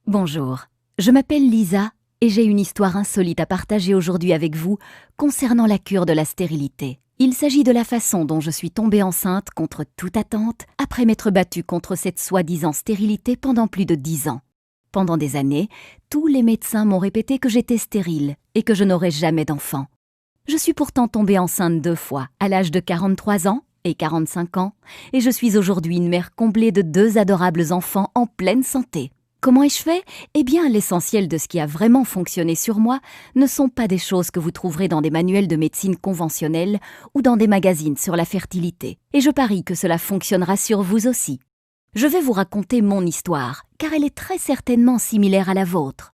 Bonjour, je m'appelle Lisa et j'ai une histoire insolite à partager aujourd'hui avec vous concernant la cure de la stérilité. Il s'agit de la façon dont je suis tombée enceinte contre toute attente après m'être battue contre cette soi-disant stérilité pendant plus de 10 ans. Pendant des années, tous les médecins m'ont répété que j'étais stérile et que je n'aurais jamais d'enfant. Je suis pourtant tombée enceinte 2 fois, à l'âge de 43 ans et 45 ans, et je suis aujourd'hui une mère comblée de 2 adorables enfants en pleine santé. Comment ai-je fait ? Eh bien, l'essentiel de ce qui a vraiment fonctionné sur moi ne sont pas des choses que vous trouverez dans des manuels de médecine conventionnelle ou dans des magazines sur la fertilité. Et je parie que cela fonctionnera sur vous aussi. Je vais vous raconter mon histoire, car elle est très certainement similaire à la vôtre.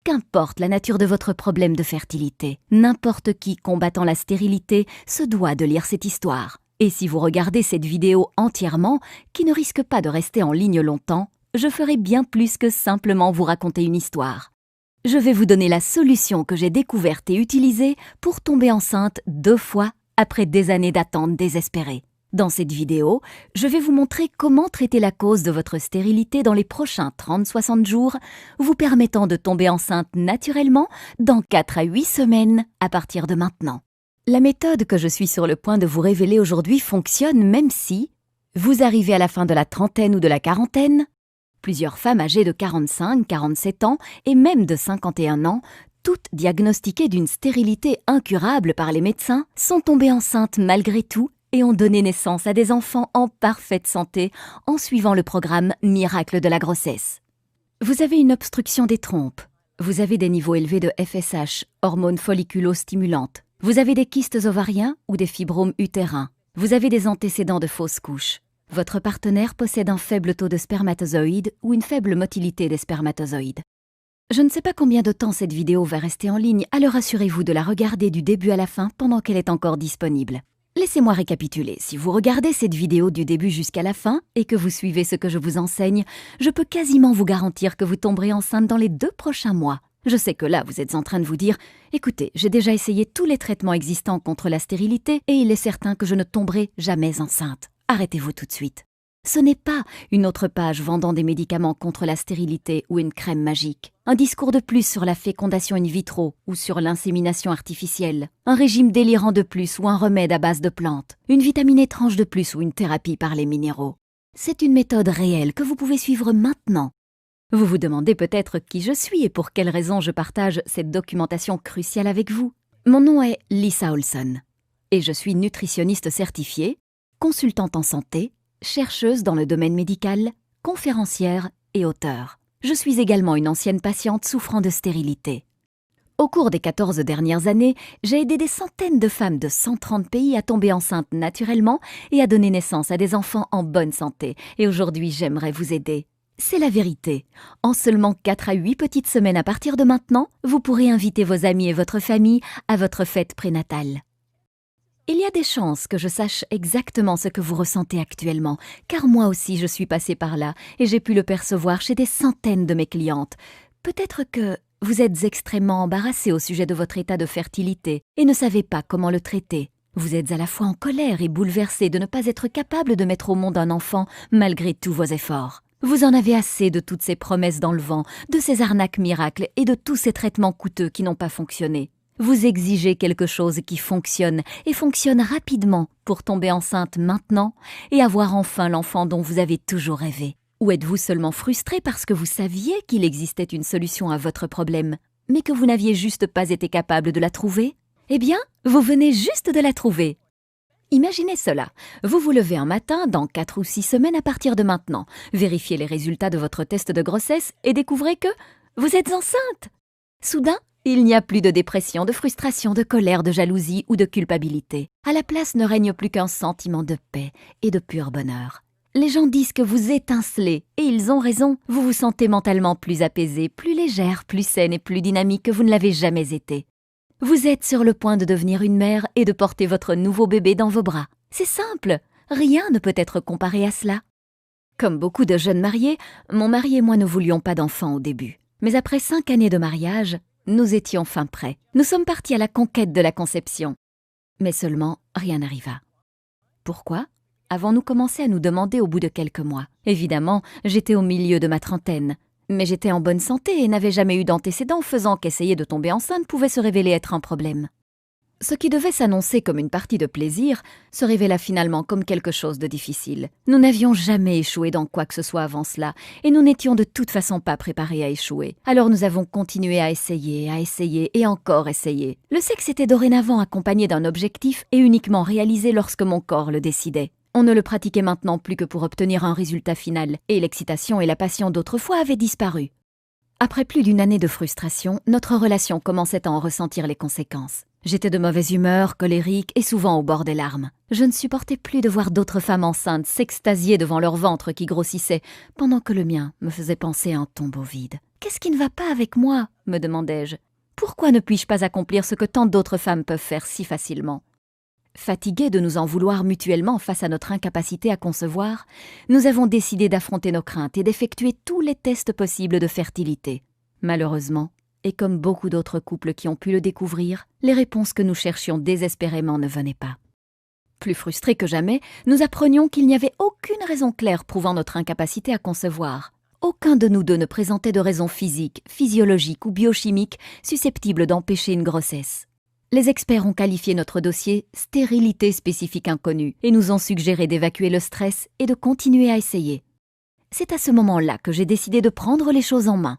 Qu'importe la nature de votre problème de fertilité, n'importe qui combattant la stérilité se doit de lire cette histoire. Et si vous regardez cette vidéo entièrement, qui ne risque pas de rester en ligne longtemps, je ferai bien plus que simplement vous raconter une histoire. Je vais vous donner la solution que j'ai découverte et utilisée pour tomber enceinte 2 fois après des années d'attente désespérée. Dans cette vidéo, je vais vous montrer comment traiter la cause de votre stérilité dans les prochains 30-60 jours, vous permettant de tomber enceinte naturellement dans 4 à 8 semaines à partir de maintenant. La méthode que je suis sur le point de vous révéler aujourd'hui fonctionne même si vous arrivez à la fin de la trentaine ou de la quarantaine. Plusieurs femmes âgées de 45, 47 ans et même de 51 ans, toutes diagnostiquées d'une stérilité incurable par les médecins, sont tombées enceintes malgré tout et ont donné naissance à des enfants en parfaite santé en suivant le programme Miracle de la grossesse. Vous avez une obstruction des trompes, vous avez des niveaux élevés de FSH, hormones folliculo-stimulantes, vous avez des kystes ovariens ou des fibromes utérins, vous avez des antécédents de fausses couches. Votre partenaire possède un faible taux de spermatozoïdes ou une faible motilité des spermatozoïdes. Je ne sais pas combien de temps cette vidéo va rester en ligne, alors assurez-vous de la regarder du début à la fin pendant qu'elle est encore disponible. Laissez-moi récapituler. Si vous regardez cette vidéo du début jusqu'à la fin et que vous suivez ce que je vous enseigne, je peux quasiment vous garantir que vous tomberez enceinte dans les 2 prochains mois. Je sais que là, vous êtes en train de vous dire « Écoutez, j'ai déjà essayé tous les traitements existants contre la stérilité et il est certain que je ne tomberai jamais enceinte. » Arrêtez-vous tout de suite. Ce n'est pas une autre page vendant des médicaments contre la stérilité ou une crème magique. Un discours de plus sur la fécondation in vitro ou sur l'insémination artificielle. Un régime délirant de plus ou un remède à base de plantes. Une vitamine étrange de plus ou une thérapie par les minéraux. C'est une méthode réelle que vous pouvez suivre maintenant. Vous vous demandez peut-être qui je suis et pour quelles raisons je partage cette documentation cruciale avec vous. Mon nom est Lisa Olson et je suis nutritionniste certifiée, consultante en santé, chercheuse dans le domaine médical, conférencière et auteure. Je suis également une ancienne patiente souffrant de stérilité. Au cours des 14 dernières années, j'ai aidé des centaines de femmes de 130 pays à tomber enceintes naturellement et à donner naissance à des enfants en bonne santé. Et aujourd'hui, j'aimerais vous aider. C'est la vérité. En seulement 4 à 8 petites semaines à partir de maintenant, vous pourrez inviter vos amis et votre famille à votre fête prénatale. Il y a des chances que je sache exactement ce que vous ressentez actuellement, car moi aussi je suis passée par là et j'ai pu le percevoir chez des centaines de mes clientes. Peut-être que vous êtes extrêmement embarrassée au sujet de votre état de fertilité et ne savez pas comment le traiter. Vous êtes à la fois en colère et bouleversée de ne pas être capable de mettre au monde un enfant malgré tous vos efforts. Vous en avez assez de toutes ces promesses dans le vent, de ces arnaques miracles et de tous ces traitements coûteux qui n'ont pas fonctionné. Vous exigez quelque chose qui fonctionne et fonctionne rapidement pour tomber enceinte maintenant et avoir enfin l'enfant dont vous avez toujours rêvé. Ou êtes-vous seulement frustré parce que vous saviez qu'il existait une solution à votre problème, mais que vous n'aviez juste pas été capable de la trouver ? Eh bien, vous venez juste de la trouver. Imaginez cela. Vous vous levez un matin dans 4 ou 6 semaines à partir de maintenant, vérifiez les résultats de votre test de grossesse et découvrez que vous êtes enceinte. Soudain, il n'y a plus de dépression, de frustration, de colère, de jalousie ou de culpabilité. À la place ne règne plus qu'un sentiment de paix et de pur bonheur. Les gens disent que vous étincelez, et ils ont raison. Vous vous sentez mentalement plus apaisée, plus légère, plus saine et plus dynamique que vous ne l'avez jamais été. Vous êtes sur le point de devenir une mère et de porter votre nouveau bébé dans vos bras. C'est simple, rien ne peut être comparé à cela. Comme beaucoup de jeunes mariés, mon mari et moi ne voulions pas d'enfants au début. Mais après 5 années de mariage, nous étions fin prêts. Nous sommes partis à la conquête de la conception. Mais seulement, rien n'arriva. Pourquoi ? Avons-nous commencé à nous demander au bout de quelques mois. Évidemment, j'étais au milieu de ma trentaine. Mais j'étais en bonne santé et n'avais jamais eu d'antécédents faisant qu'essayer de tomber enceinte pouvait se révéler être un problème. Ce qui devait s'annoncer comme une partie de plaisir se révéla finalement comme quelque chose de difficile. Nous n'avions jamais échoué dans quoi que ce soit avant cela, et nous n'étions de toute façon pas préparés à échouer. Alors nous avons continué à essayer et encore essayer. Le sexe était dorénavant accompagné d'un objectif et uniquement réalisé lorsque mon corps le décidait. On ne le pratiquait maintenant plus que pour obtenir un résultat final, et l'excitation et la passion d'autrefois avaient disparu. Après plus d'une année de frustration, notre relation commençait à en ressentir les conséquences. J'étais de mauvaise humeur, colérique et souvent au bord des larmes. Je ne supportais plus de voir d'autres femmes enceintes s'extasier devant leur ventre qui grossissait, pendant que le mien me faisait penser à un tombeau vide. « Qu'est-ce qui ne va pas avec moi ?» me demandais-je. « Pourquoi ne puis-je pas accomplir ce que tant d'autres femmes peuvent faire si facilement ?» Fatigués de nous en vouloir mutuellement face à notre incapacité à concevoir, nous avons décidé d'affronter nos craintes et d'effectuer tous les tests possibles de fertilité. Malheureusement, et comme beaucoup d'autres couples qui ont pu le découvrir, les réponses que nous cherchions désespérément ne venaient pas. Plus frustrés que jamais, nous apprenions qu'il n'y avait aucune raison claire prouvant notre incapacité à concevoir. Aucun de nous deux ne présentait de raison physique, physiologique ou biochimique susceptible d'empêcher une grossesse. Les experts ont qualifié notre dossier « stérilité spécifique inconnue » et nous ont suggéré d'évacuer le stress et de continuer à essayer. C'est à ce moment-là que j'ai décidé de prendre les choses en main.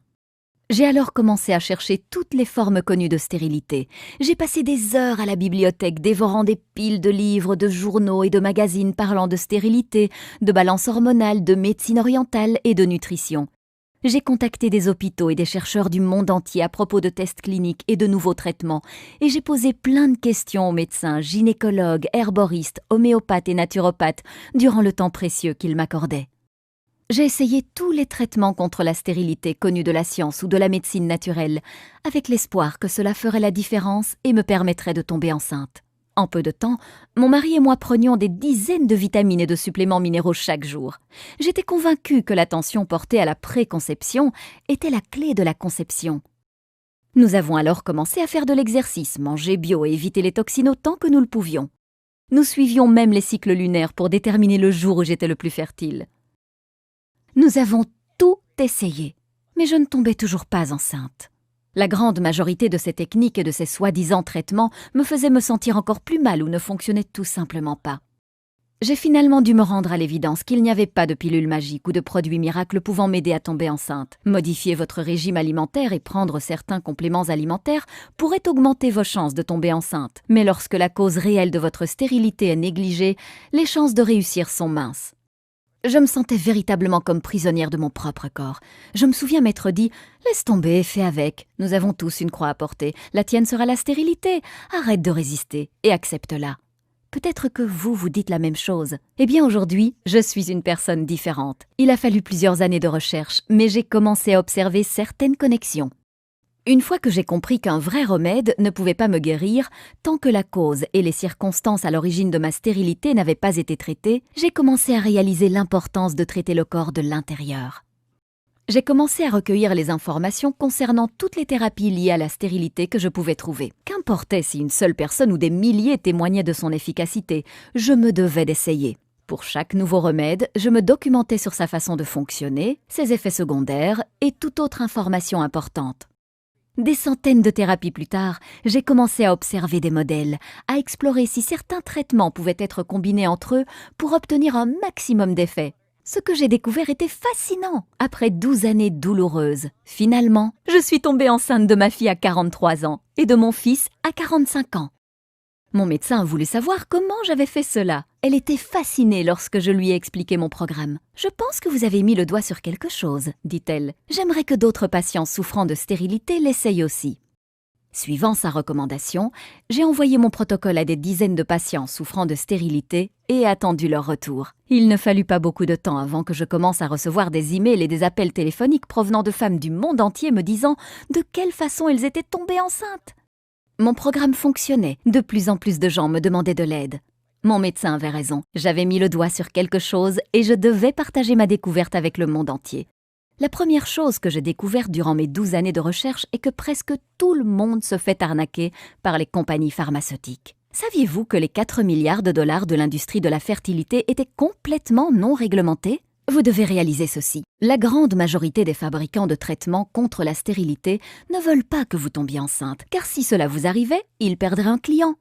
J'ai alors commencé à chercher toutes les formes connues de stérilité. J'ai passé des heures à la bibliothèque dévorant des piles de livres, de journaux et de magazines parlant de stérilité, de balance hormonale, de médecine orientale et de nutrition. J'ai contacté des hôpitaux et des chercheurs du monde entier à propos de tests cliniques et de nouveaux traitements, et j'ai posé plein de questions aux médecins, gynécologues, herboristes, homéopathes et naturopathes durant le temps précieux qu'ils m'accordaient. J'ai essayé tous les traitements contre la stérilité connus de la science ou de la médecine naturelle, avec l'espoir que cela ferait la différence et me permettrait de tomber enceinte. En peu de temps, mon mari et moi prenions des dizaines de vitamines et de suppléments minéraux chaque jour. J'étais convaincue que l'attention portée à la préconception était la clé de la conception. Nous avons alors commencé à faire de l'exercice, manger bio et éviter les toxines autant que nous le pouvions. Nous suivions même les cycles lunaires pour déterminer le jour où j'étais le plus fertile. Nous avons tout essayé, mais je ne tombais toujours pas enceinte. La grande majorité de ces techniques et de ces soi-disant traitements me faisaient me sentir encore plus mal ou ne fonctionnaient tout simplement pas. J'ai finalement dû me rendre à l'évidence qu'il n'y avait pas de pilule magique ou de produit miracle pouvant m'aider à tomber enceinte. Modifier votre régime alimentaire et prendre certains compléments alimentaires pourrait augmenter vos chances de tomber enceinte. Mais lorsque la cause réelle de votre stérilité est négligée, les chances de réussir sont minces. Je me sentais véritablement comme prisonnière de mon propre corps. Je me souviens m'être dit « Laisse tomber, fais avec. Nous avons tous une croix à porter. La tienne sera la stérilité. Arrête de résister et accepte-la. » Peut-être que vous vous dites la même chose. Eh bien aujourd'hui, je suis une personne différente. Il a fallu plusieurs années de recherche, mais j'ai commencé à observer certaines connexions. Une fois que j'ai compris qu'un vrai remède ne pouvait pas me guérir, tant que la cause et les circonstances à l'origine de ma stérilité n'avaient pas été traitées, j'ai commencé à réaliser l'importance de traiter le corps de l'intérieur. J'ai commencé à recueillir les informations concernant toutes les thérapies liées à la stérilité que je pouvais trouver. Qu'importait si une seule personne ou des milliers témoignaient de son efficacité, je me devais d'essayer. Pour chaque nouveau remède, je me documentais sur sa façon de fonctionner, ses effets secondaires et toute autre information importante. Des centaines de thérapies plus tard, j'ai commencé à observer des modèles, à explorer si certains traitements pouvaient être combinés entre eux pour obtenir un maximum d'effets. Ce que j'ai découvert était fascinant. Après 12 années douloureuses, finalement, je suis tombée enceinte de ma fille à 43 ans et de mon fils à 45 ans. Mon médecin a voulu savoir comment j'avais fait cela. Elle était fascinée lorsque je lui ai expliqué mon programme. « Je pense que vous avez mis le doigt sur quelque chose, » dit-elle. « J'aimerais que d'autres patients souffrant de stérilité l'essayent aussi. » Suivant sa recommandation, j'ai envoyé mon protocole à des dizaines de patients souffrant de stérilité et attendu leur retour. Il ne fallut pas beaucoup de temps avant que je commence à recevoir des emails et des appels téléphoniques provenant de femmes du monde entier me disant de quelle façon elles étaient tombées enceintes. Mon programme fonctionnait, de plus en plus de gens me demandaient de l'aide. Mon médecin avait raison, j'avais mis le doigt sur quelque chose et je devais partager ma découverte avec le monde entier. La première chose que j'ai découverte durant mes 12 années de recherche est que presque tout le monde se fait arnaquer par les compagnies pharmaceutiques. Saviez-vous que les 4 milliards de dollars de l'industrie de la fertilité étaient complètement non réglementés ? Vous devez réaliser ceci. La grande majorité des fabricants de traitements contre la stérilité ne veulent pas que vous tombiez enceinte, car si cela vous arrivait, ils perdraient un client.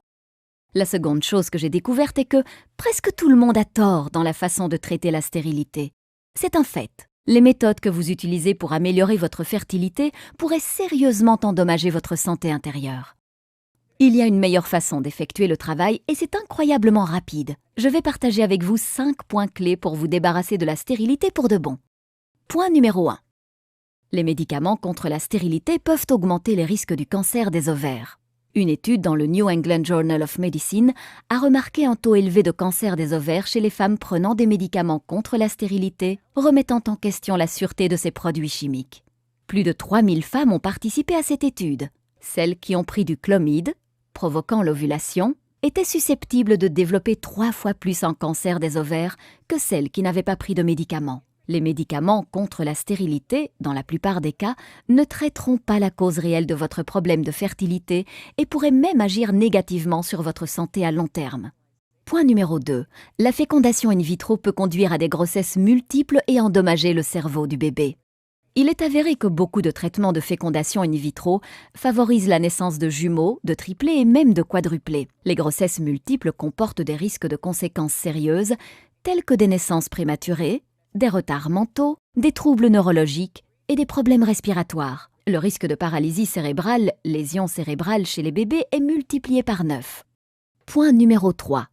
La seconde chose que j'ai découverte est que presque tout le monde a tort dans la façon de traiter la stérilité. C'est un fait. Les méthodes que vous utilisez pour améliorer votre fertilité pourraient sérieusement endommager votre santé intérieure. Il y a une meilleure façon d'effectuer le travail et c'est incroyablement rapide. Je vais partager avec vous 5 points clés pour vous débarrasser de la stérilité pour de bon. Point numéro 1. Les médicaments contre la stérilité peuvent augmenter les risques du cancer des ovaires. Une étude dans le New England Journal of Medicine a remarqué un taux élevé de cancer des ovaires chez les femmes prenant des médicaments contre la stérilité, remettant en question la sûreté de ces produits chimiques. Plus de 3000 femmes ont participé à cette étude. Celles qui ont pris du clomide, provoquant l'ovulation, étaient susceptibles de développer 3 fois plus un cancer des ovaires que celles qui n'avaient pas pris de médicaments. Les médicaments contre la stérilité, dans la plupart des cas, ne traiteront pas la cause réelle de votre problème de fertilité et pourraient même agir négativement sur votre santé à long terme. Point numéro 2. La fécondation in vitro peut conduire à des grossesses multiples et endommager le cerveau du bébé. Il est avéré que beaucoup de traitements de fécondation in vitro favorisent la naissance de jumeaux, de triplés et même de quadruplés. Les grossesses multiples comportent des risques de conséquences sérieuses, tels que des naissances prématurées, des retards mentaux, des troubles neurologiques et des problèmes respiratoires. Le risque de paralysie cérébrale, lésion cérébrale chez les bébés est multiplié par 9. Point numéro 3.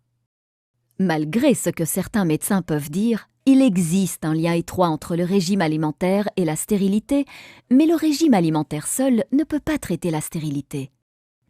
Malgré ce que certains médecins peuvent dire, il existe un lien étroit entre le régime alimentaire et la stérilité, mais le régime alimentaire seul ne peut pas traiter la stérilité.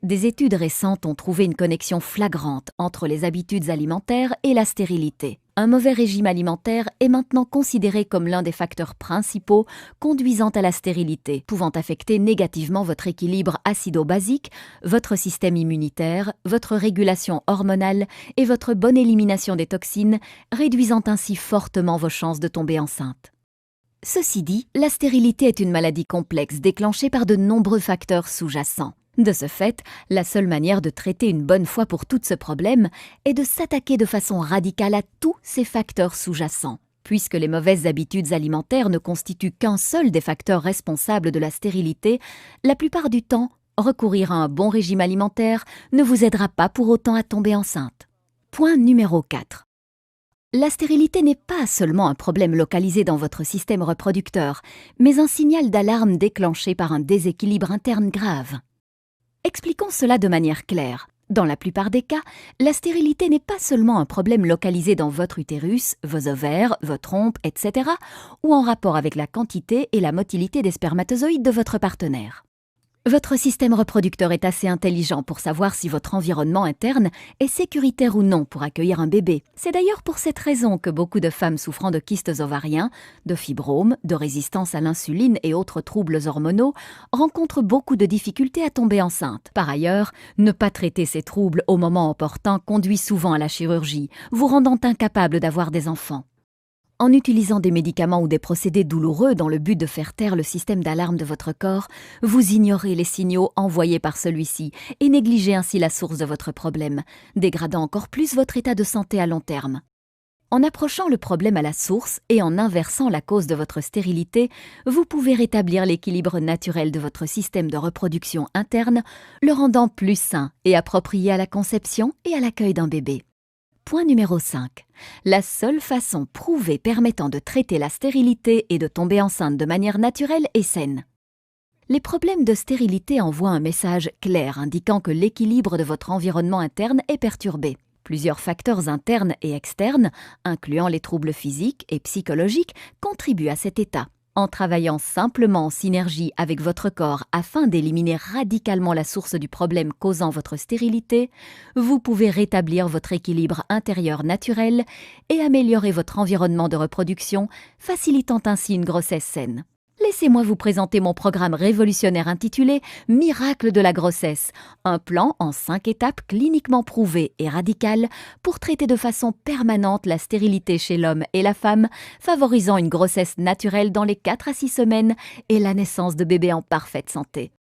Des études récentes ont trouvé une connexion flagrante entre les habitudes alimentaires et la stérilité. Un mauvais régime alimentaire est maintenant considéré comme l'un des facteurs principaux conduisant à la stérilité, pouvant affecter négativement votre équilibre acido-basique, votre système immunitaire, votre régulation hormonale et votre bonne élimination des toxines, réduisant ainsi fortement vos chances de tomber enceinte. Ceci dit, la stérilité est une maladie complexe déclenchée par de nombreux facteurs sous-jacents. De ce fait, la seule manière de traiter une bonne fois pour toutes ce problème est de s'attaquer de façon radicale à tous ces facteurs sous-jacents. Puisque les mauvaises habitudes alimentaires ne constituent qu'un seul des facteurs responsables de la stérilité, la plupart du temps, recourir à un bon régime alimentaire ne vous aidera pas pour autant à tomber enceinte. Point numéro 4. La stérilité n'est pas seulement un problème localisé dans votre système reproducteur, mais un signal d'alarme déclenché par un déséquilibre interne grave. Expliquons cela de manière claire. Dans la plupart des cas, la stérilité n'est pas seulement un problème localisé dans votre utérus, vos ovaires, vos trompes, etc., ou en rapport avec la quantité et la motilité des spermatozoïdes de votre partenaire. Votre système reproducteur est assez intelligent pour savoir si votre environnement interne est sécuritaire ou non pour accueillir un bébé. C'est d'ailleurs pour cette raison que beaucoup de femmes souffrant de kystes ovariens, de fibromes, de résistance à l'insuline et autres troubles hormonaux rencontrent beaucoup de difficultés à tomber enceinte. Par ailleurs, ne pas traiter ces troubles au moment opportun conduit souvent à la chirurgie, vous rendant incapable d'avoir des enfants. En utilisant des médicaments ou des procédés douloureux dans le but de faire taire le système d'alarme de votre corps, vous ignorez les signaux envoyés par celui-ci et négligez ainsi la source de votre problème, dégradant encore plus votre état de santé à long terme. En approchant le problème à la source et en inversant la cause de votre stérilité, vous pouvez rétablir l'équilibre naturel de votre système de reproduction interne, le rendant plus sain et approprié à la conception et à l'accueil d'un bébé. Point numéro 5. La seule façon prouvée permettant de traiter la stérilité et de tomber enceinte de manière naturelle et saine. Les problèmes de stérilité envoient un message clair indiquant que l'équilibre de votre environnement interne est perturbé. Plusieurs facteurs internes et externes, incluant les troubles physiques et psychologiques, contribuent à cet état. En travaillant simplement en synergie avec votre corps afin d'éliminer radicalement la source du problème causant votre stérilité, vous pouvez rétablir votre équilibre intérieur naturel et améliorer votre environnement de reproduction, facilitant ainsi une grossesse saine. Laissez-moi vous présenter mon programme révolutionnaire intitulé « Miracle de la grossesse », un plan en 5 étapes cliniquement prouvé et radical pour traiter de façon permanente la stérilité chez l'homme et la femme, favorisant une grossesse naturelle dans les 4 à 6 semaines et la naissance de bébés en parfaite santé.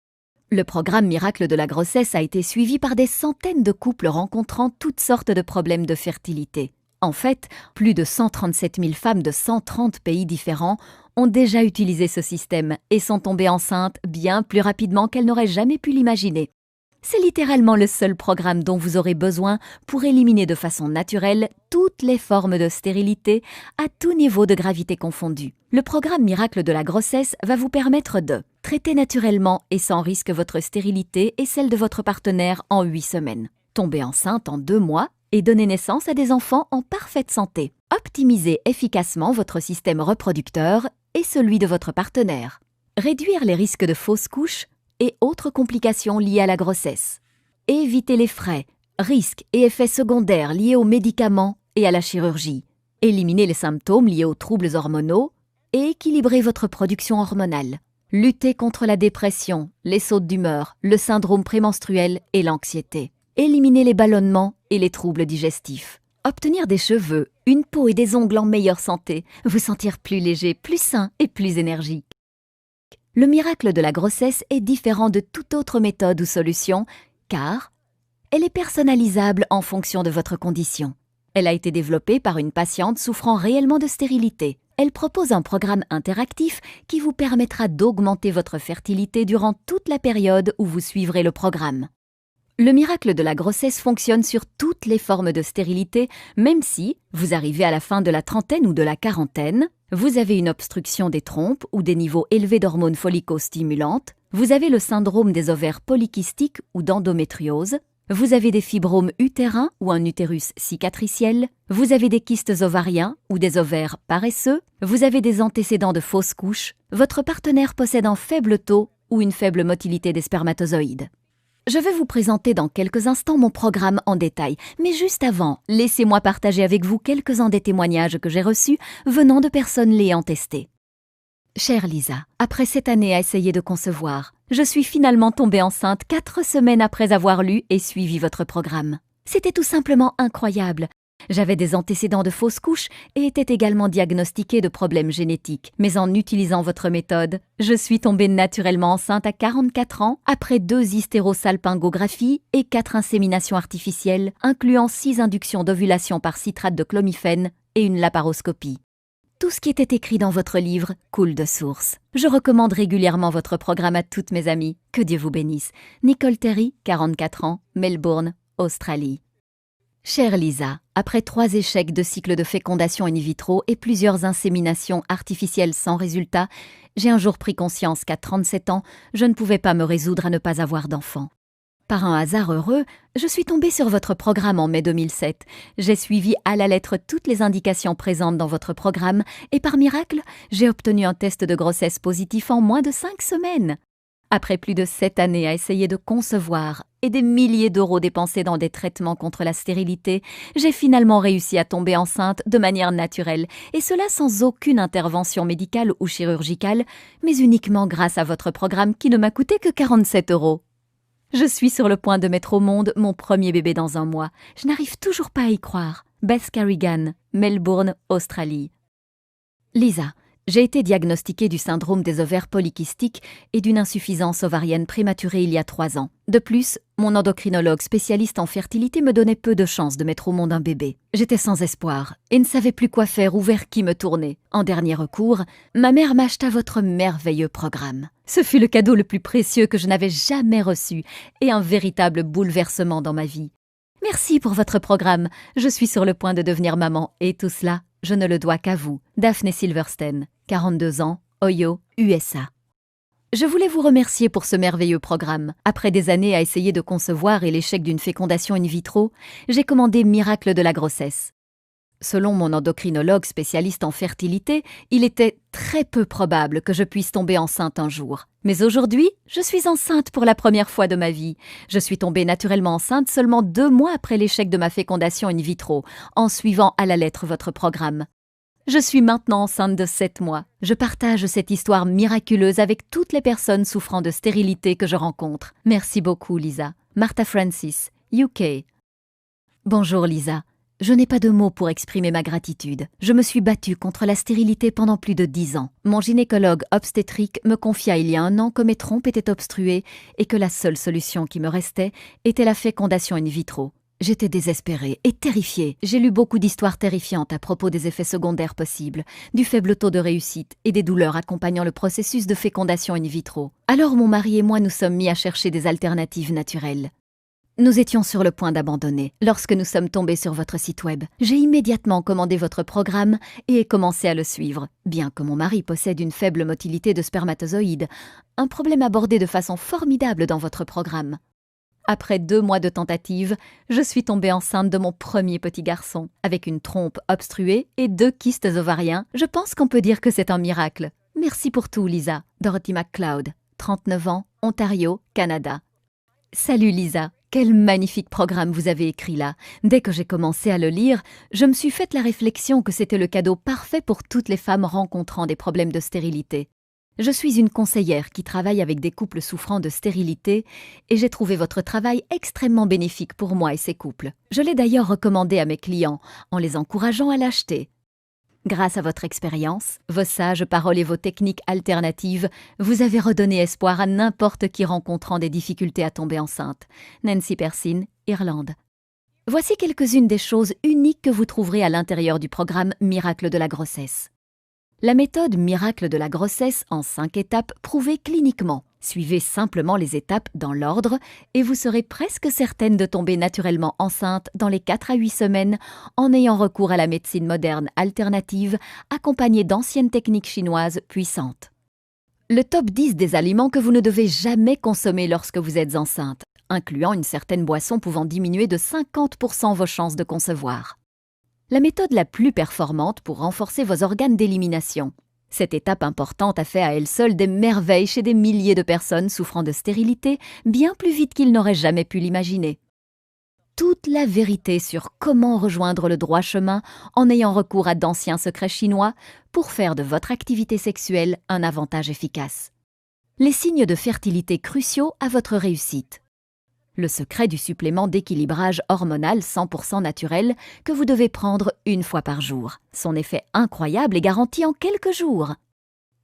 Le programme Miracle de la grossesse a été suivi par des centaines de couples rencontrant toutes sortes de problèmes de fertilité. En fait, plus de 137 000 femmes de 130 pays différents ont déjà utilisé ce système et sont tombées enceintes bien plus rapidement qu'elles n'auraient jamais pu l'imaginer. C'est littéralement le seul programme dont vous aurez besoin pour éliminer de façon naturelle toutes les formes de stérilité à tout niveau de gravité confondu. Le programme Miracle de la grossesse va vous permettre de traiter naturellement et sans risque votre stérilité et celle de votre partenaire en 8 semaines, tomber enceinte en 2 mois et donner naissance à des enfants en parfaite santé, optimiser efficacement votre système reproducteur et celui de votre partenaire, réduire les risques de fausses couches et autres complications liées à la grossesse. Éviter les frais, risques et effets secondaires liés aux médicaments et à la chirurgie. Éliminer les symptômes liés aux troubles hormonaux et équilibrer votre production hormonale. Lutter contre la dépression, les sautes d'humeur, le syndrome prémenstruel et l'anxiété. Éliminer les ballonnements et les troubles digestifs. Obtenir des cheveux, une peau et des ongles en meilleure santé. Vous sentir plus léger, plus sain et plus énergique. Le miracle de la grossesse est différent de toute autre méthode ou solution, car elle est personnalisable en fonction de votre condition. Elle a été développée par une patiente souffrant réellement de stérilité. Elle propose un programme interactif qui vous permettra d'augmenter votre fertilité durant toute la période où vous suivrez le programme. Le miracle de la grossesse fonctionne sur toutes les formes de stérilité, même si vous arrivez à la fin de la trentaine ou de la quarantaine, vous avez une obstruction des trompes ou des niveaux élevés d'hormones follicostimulantes, vous avez le syndrome des ovaires polykystiques ou d'endométriose, vous avez des fibromes utérins ou un utérus cicatriciel, vous avez des kystes ovariens ou des ovaires paresseux, vous avez des antécédents de fausses couches, votre partenaire possède un faible taux ou une faible motilité des spermatozoïdes. Je vais vous présenter dans quelques instants mon programme en détail, mais juste avant, laissez-moi partager avec vous quelques-uns des témoignages que j'ai reçus venant de personnes l'ayant testé. Chère Lisa, après 7 années à essayer de concevoir, je suis finalement tombée enceinte 4 semaines après avoir lu et suivi votre programme. C'était tout simplement incroyable. J'avais des antécédents de fausses couches et était également diagnostiquée de problèmes génétiques. Mais en utilisant votre méthode, je suis tombée naturellement enceinte à 44 ans après 2 hystérosalpingographies et 4 inséminations artificielles, incluant 6 inductions d'ovulation par citrate de clomifène et une laparoscopie. Tout ce qui était écrit dans votre livre coule de source. Je recommande régulièrement votre programme à toutes mes amies. Que Dieu vous bénisse. Nicole Terry, 44 ans, Melbourne, Australie. Chère Lisa, après 3 échecs de cycle de fécondation in vitro et plusieurs inséminations artificielles sans résultat, j'ai un jour pris conscience qu'à 37 ans, je ne pouvais pas me résoudre à ne pas avoir d'enfant. Par un hasard heureux, je suis tombée sur votre programme en mai 2007. J'ai suivi à la lettre toutes les indications présentes dans votre programme et par miracle, j'ai obtenu un test de grossesse positif en moins de 5 semaines. Après plus de 7 années à essayer de concevoir et des milliers d'euros dépensés dans des traitements contre la stérilité, j'ai finalement réussi à tomber enceinte de manière naturelle, et cela sans aucune intervention médicale ou chirurgicale, mais uniquement grâce à votre programme qui ne m'a coûté que 47 €. Je suis sur le point de mettre au monde mon premier bébé dans 1 mois. Je n'arrive toujours pas à y croire. Beth Carrigan, Melbourne, Australie. Lisa, j'ai été diagnostiquée du syndrome des ovaires polykystiques et d'une insuffisance ovarienne prématurée il y a 3 ans. De plus, mon endocrinologue spécialiste en fertilité me donnait peu de chances de mettre au monde un bébé. J'étais sans espoir et ne savais plus quoi faire ou vers qui me tourner. En dernier recours, ma mère m'acheta votre merveilleux programme. Ce fut le cadeau le plus précieux que je n'avais jamais reçu et un véritable bouleversement dans ma vie. Merci pour votre programme. Je suis sur le point de devenir maman et tout cela, je ne le dois qu'à vous. Daphne Silverstein, 42 ans, Ohio, USA. Je voulais vous remercier pour ce merveilleux programme. Après des années à essayer de concevoir et l'échec d'une fécondation in vitro, j'ai commandé Miracle de la grossesse. Selon mon endocrinologue spécialiste en fertilité, il était très peu probable que je puisse tomber enceinte un jour. Mais aujourd'hui, je suis enceinte pour la première fois de ma vie. Je suis tombée naturellement enceinte seulement 2 mois après l'échec de ma fécondation in vitro, en suivant à la lettre votre programme. Je suis maintenant enceinte de 7 mois. Je partage cette histoire miraculeuse avec toutes les personnes souffrant de stérilité que je rencontre. Merci beaucoup, Lisa. Martha Francis, UK. Bonjour, Lisa. Je n'ai pas de mots pour exprimer ma gratitude. Je me suis battue contre la stérilité pendant plus de 10 ans. Mon gynécologue obstétrique me confia il y a 1 an que mes trompes étaient obstruées et que la seule solution qui me restait était la fécondation in vitro. J'étais désespérée et terrifiée. J'ai lu beaucoup d'histoires terrifiantes à propos des effets secondaires possibles, du faible taux de réussite et des douleurs accompagnant le processus de fécondation in vitro. Alors mon mari et moi nous sommes mis à chercher des alternatives naturelles. Nous étions sur le point d'abandonner lorsque nous sommes tombés sur votre site web. J'ai immédiatement commandé votre programme et ai commencé à le suivre, bien que mon mari possède une faible motilité de spermatozoïdes, un problème abordé de façon formidable dans votre programme. Après 2 mois de tentatives, je suis tombée enceinte de mon premier petit garçon. Avec une trompe obstruée et 2 kystes ovariens, je pense qu'on peut dire que c'est un miracle. Merci pour tout, Lisa. Dorothy McCloud, 39 ans, Ontario, Canada. Salut Lisa, quel magnifique programme vous avez écrit là. Dès que j'ai commencé à le lire, je me suis fait la réflexion que c'était le cadeau parfait pour toutes les femmes rencontrant des problèmes de stérilité. Je suis une conseillère qui travaille avec des couples souffrant de stérilité et j'ai trouvé votre travail extrêmement bénéfique pour moi et ces couples. Je l'ai d'ailleurs recommandé à mes clients en les encourageant à l'acheter. Grâce à votre expérience, vos sages paroles et vos techniques alternatives, vous avez redonné espoir à n'importe qui rencontrant des difficultés à tomber enceinte. Nancy Persine, Irlande. Voici quelques-unes des choses uniques que vous trouverez à l'intérieur du programme Miracle de la grossesse. La méthode Miracle de la grossesse en 5 étapes prouvée cliniquement. Suivez simplement les étapes dans l'ordre et vous serez presque certaine de tomber naturellement enceinte dans les 4 à 8 semaines en ayant recours à la médecine moderne alternative accompagnée d'anciennes techniques chinoises puissantes. Le top 10 des aliments que vous ne devez jamais consommer lorsque vous êtes enceinte, incluant une certaine boisson pouvant diminuer de 50% vos chances de concevoir. La méthode la plus performante pour renforcer vos organes d'élimination. Cette étape importante a fait à elle seule des merveilles chez des milliers de personnes souffrant de stérilité, bien plus vite qu'ils n'auraient jamais pu l'imaginer. Toute la vérité sur comment rejoindre le droit chemin en ayant recours à d'anciens secrets chinois pour faire de votre activité sexuelle un avantage efficace. Les signes de fertilité cruciaux à votre réussite. Le secret du supplément d'équilibrage hormonal 100% naturel que vous devez prendre 1 fois par jour. Son effet incroyable est garanti en quelques jours.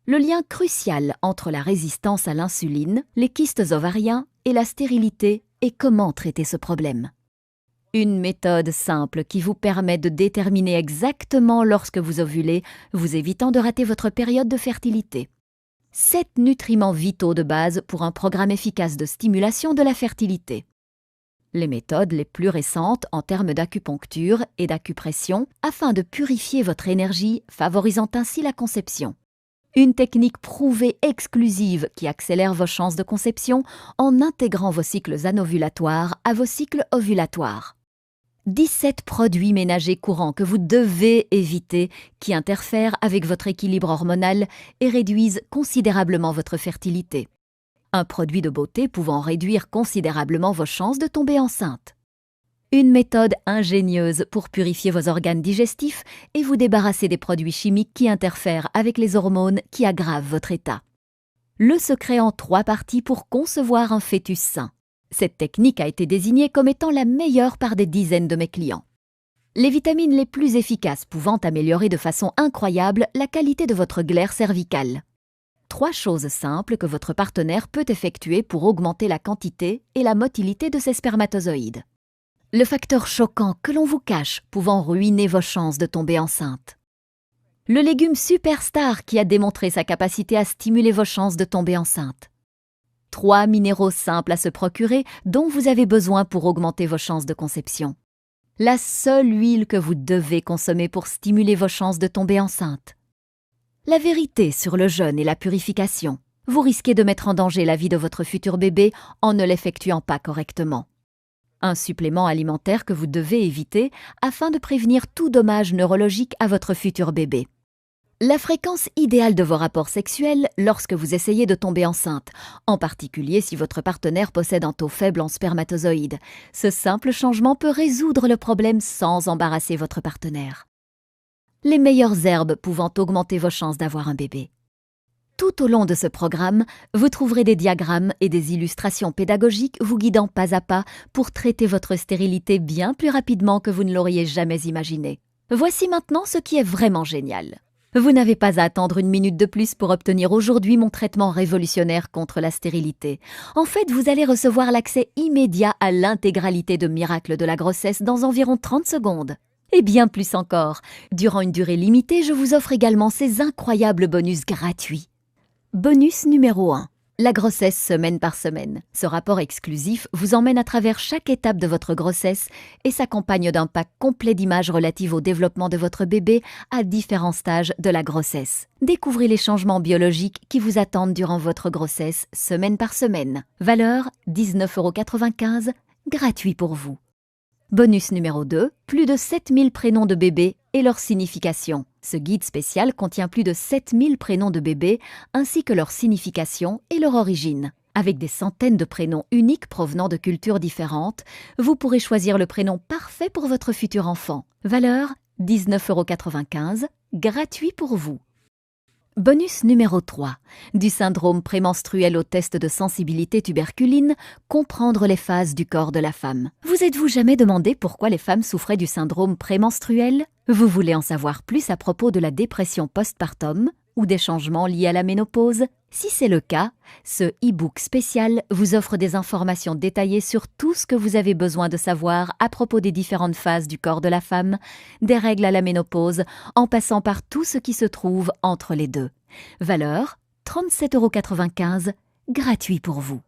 Le lien crucial entre la résistance à l'insuline, les kystes ovariens et la stérilité et comment traiter ce problème. Une méthode simple qui vous permet de déterminer exactement lorsque vous ovulez, vous évitant de rater votre période de fertilité. 7 nutriments vitaux de base pour un programme efficace de stimulation de la fertilité. Les méthodes les plus récentes en termes d'acupuncture et d'acupression afin de purifier votre énergie, favorisant ainsi la conception. Une technique prouvée exclusive qui accélère vos chances de conception en intégrant vos cycles anovulatoires à vos cycles ovulatoires. 17 produits ménagers courants que vous devez éviter qui interfèrent avec votre équilibre hormonal et réduisent considérablement votre fertilité. Un produit de beauté pouvant réduire considérablement vos chances de tomber enceinte. Une méthode ingénieuse pour purifier vos organes digestifs et vous débarrasser des produits chimiques qui interfèrent avec les hormones qui aggravent votre état. Le secret en 3 parties pour concevoir un fœtus sain. Cette technique a été désignée comme étant la meilleure par des dizaines de mes clients. Les vitamines les plus efficaces pouvant améliorer de façon incroyable la qualité de votre glaire cervicale. 3 choses simples que votre partenaire peut effectuer pour augmenter la quantité et la motilité de ses spermatozoïdes. Le facteur choquant que l'on vous cache pouvant ruiner vos chances de tomber enceinte. Le légume superstar qui a démontré sa capacité à stimuler vos chances de tomber enceinte. 3 minéraux simples à se procurer dont vous avez besoin pour augmenter vos chances de conception. La seule huile que vous devez consommer pour stimuler vos chances de tomber enceinte. La vérité sur le jeûne et la purification. Vous risquez de mettre en danger la vie de votre futur bébé en ne l'effectuant pas correctement. Un supplément alimentaire que vous devez éviter afin de prévenir tout dommage neurologique à votre futur bébé. La fréquence idéale de vos rapports sexuels lorsque vous essayez de tomber enceinte, en particulier si votre partenaire possède un taux faible en spermatozoïdes. Ce simple changement peut résoudre le problème sans embarrasser votre partenaire. Les meilleures herbes pouvant augmenter vos chances d'avoir un bébé. Tout au long de ce programme, vous trouverez des diagrammes et des illustrations pédagogiques vous guidant pas à pas pour traiter votre stérilité bien plus rapidement que vous ne l'auriez jamais imaginé. Voici maintenant ce qui est vraiment génial. Vous n'avez pas à attendre une minute de plus pour obtenir aujourd'hui mon traitement révolutionnaire contre la stérilité. En fait, vous allez recevoir l'accès immédiat à l'intégralité de Miracle de la grossesse dans environ 30 secondes. Et bien plus encore, durant une durée limitée, je vous offre également ces incroyables bonus gratuits. Bonus numéro 1. La grossesse semaine par semaine. Ce rapport exclusif vous emmène à travers chaque étape de votre grossesse et s'accompagne d'un pack complet d'images relatives au développement de votre bébé à différents stages de la grossesse. Découvrez les changements biologiques qui vous attendent durant votre grossesse semaine par semaine. Valeur 19,95 €, gratuit pour vous. Bonus numéro 2, plus de 7000 prénoms de bébés et leur signification. Ce guide spécial contient plus de 7000 prénoms de bébés ainsi que leur signification et leur origine. Avec des centaines de prénoms uniques provenant de cultures différentes, vous pourrez choisir le prénom parfait pour votre futur enfant. Valeur 19,95 €, gratuit pour vous. Bonus numéro 3. Du syndrome prémenstruel au test de sensibilité tuberculine, comprendre les phases du corps de la femme. Vous êtes-vous jamais demandé pourquoi les femmes souffraient du syndrome prémenstruel? Vous voulez en savoir plus à propos de la dépression postpartum ou des changements liés à la ménopause? Si c'est le cas, ce e-book spécial vous offre des informations détaillées sur tout ce que vous avez besoin de savoir à propos des différentes phases du corps de la femme, des règles à la ménopause, en passant par tout ce qui se trouve entre les deux. Valeur 37,95 €, gratuit pour vous.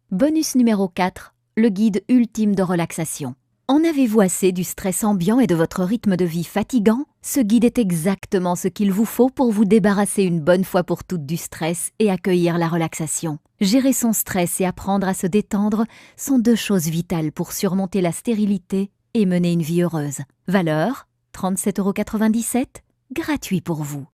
Bonus numéro 4, le guide ultime de relaxation. En avez-vous assez du stress ambiant et de votre rythme de vie fatigant? Ce guide est exactement ce qu'il vous faut pour vous débarrasser une bonne fois pour toutes du stress et accueillir la relaxation. Gérer son stress et apprendre à se détendre sont deux choses vitales pour surmonter la stérilité et mener une vie heureuse. Valeur 37,97 €, gratuit pour vous.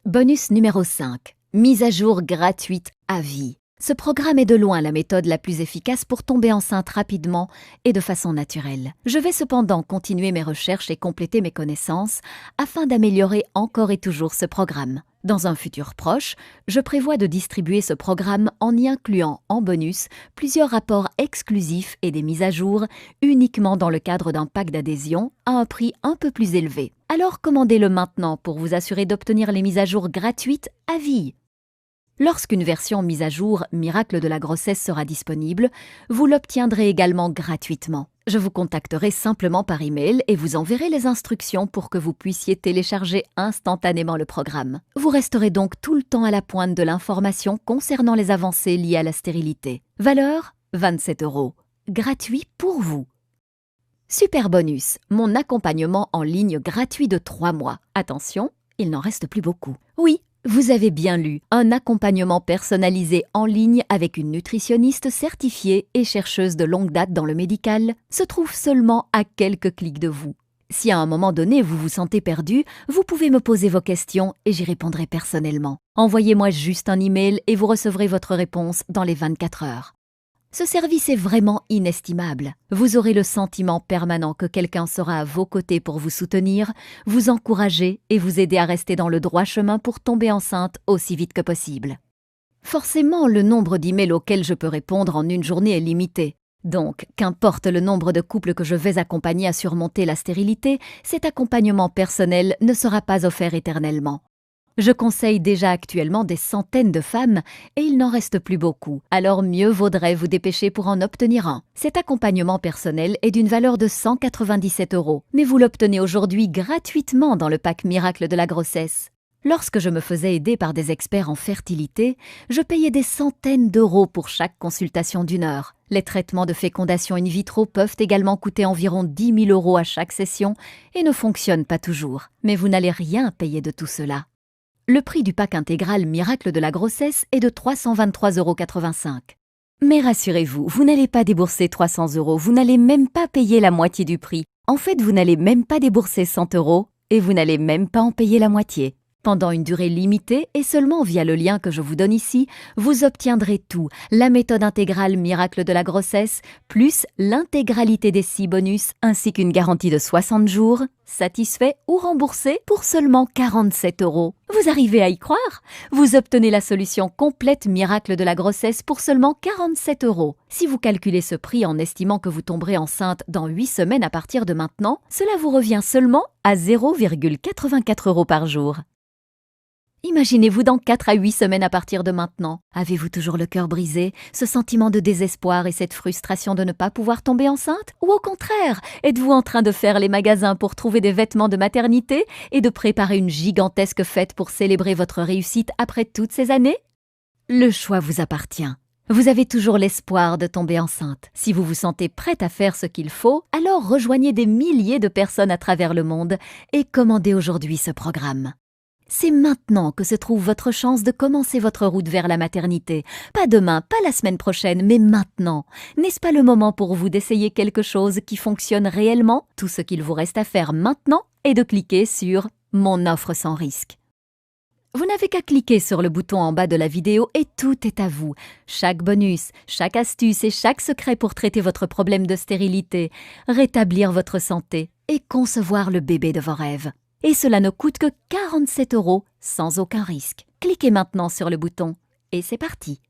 Bonus numéro 5, mise à jour gratuite à vie. Ce programme est de loin la méthode la plus efficace pour tomber enceinte rapidement et de façon naturelle. Je vais cependant continuer mes recherches et compléter mes connaissances afin d'améliorer encore et toujours ce programme. Dans un futur proche, je prévois de distribuer ce programme en y incluant en bonus plusieurs rapports exclusifs et des mises à jour uniquement dans le cadre d'un pack d'adhésion à un prix un peu plus élevé. Alors commandez-le maintenant pour vous assurer d'obtenir les mises à jour gratuites à vie. Lorsqu'une version mise à jour Miracle de la grossesse sera disponible, vous l'obtiendrez également gratuitement. Je vous contacterai simplement par email et vous enverrai les instructions pour que vous puissiez télécharger instantanément le programme. Vous resterez donc tout le temps à la pointe de l'information concernant les avancées liées à la stérilité. Valeur 27 €, gratuit pour vous. Super bonus, mon accompagnement en ligne gratuit de 3 mois. Attention, il n'en reste plus beaucoup. Oui, vous avez bien lu, un accompagnement personnalisé en ligne avec une nutritionniste certifiée et chercheuse de longue date dans le médical se trouve seulement à quelques clics de vous. Si à un moment donné vous vous sentez perdu, vous pouvez me poser vos questions et j'y répondrai personnellement. Envoyez-moi juste un email et vous recevrez votre réponse dans les 24 heures. Ce service est vraiment inestimable. Vous aurez le sentiment permanent que quelqu'un sera à vos côtés pour vous soutenir, vous encourager et vous aider à rester dans le droit chemin pour tomber enceinte aussi vite que possible. Forcément, le nombre d'emails auxquels je peux répondre en une journée est limité. Donc, qu'importe le nombre de couples que je vais accompagner à surmonter la stérilité, cet accompagnement personnel ne sera pas offert éternellement. Je conseille déjà actuellement des centaines de femmes et il n'en reste plus beaucoup, alors mieux vaudrait vous dépêcher pour en obtenir un. Cet accompagnement personnel est d'une valeur de 197 €, mais vous l'obtenez aujourd'hui gratuitement dans le pack Miracle de la grossesse. Lorsque je me faisais aider par des experts en fertilité, je payais des centaines d'euros pour chaque consultation d'1 heure. Les traitements de fécondation in vitro peuvent également coûter environ 10 000 € à chaque session et ne fonctionnent pas toujours. Mais vous n'allez rien payer de tout cela. Le prix du pack intégral Miracle de la grossesse est de 323,85 €. Mais rassurez-vous, vous n'allez pas débourser 300 €, vous n'allez même pas payer la moitié du prix. En fait, vous n'allez même pas débourser 100 € et vous n'allez même pas en payer la moitié. Pendant une durée limitée et seulement via le lien que je vous donne ici, vous obtiendrez tout, la méthode intégrale Miracle de la grossesse, plus l'intégralité des 6 bonus, ainsi qu'une garantie de 60 jours, satisfait ou remboursé pour seulement 47 €. Vous arrivez à y croire? Vous obtenez la solution complète Miracle de la grossesse pour seulement 47 €. Si vous calculez ce prix en estimant que vous tomberez enceinte dans 8 semaines à partir de maintenant, cela vous revient seulement à 0,84 € par jour. Imaginez-vous dans 4 à 8 semaines à partir de maintenant. Avez-vous toujours le cœur brisé, ce sentiment de désespoir et cette frustration de ne pas pouvoir tomber enceinte? Ou au contraire, êtes-vous en train de faire les magasins pour trouver des vêtements de maternité et de préparer une gigantesque fête pour célébrer votre réussite après toutes ces années? Le choix vous appartient. Vous avez toujours l'espoir de tomber enceinte. Si vous vous sentez prête à faire ce qu'il faut, alors rejoignez des milliers de personnes à travers le monde et commandez aujourd'hui ce programme. C'est maintenant que se trouve votre chance de commencer votre route vers la maternité. Pas demain, pas la semaine prochaine, mais maintenant. N'est-ce pas le moment pour vous d'essayer quelque chose qui fonctionne réellement? Tout ce qu'il vous reste à faire maintenant est de cliquer sur « Mon offre sans risque ». Vous n'avez qu'à cliquer sur le bouton en bas de la vidéo et tout est à vous. Chaque bonus, chaque astuce et chaque secret pour traiter votre problème de stérilité, rétablir votre santé et concevoir le bébé de vos rêves. Et cela ne coûte que 47 € sans aucun risque. Cliquez maintenant sur le bouton et c'est parti.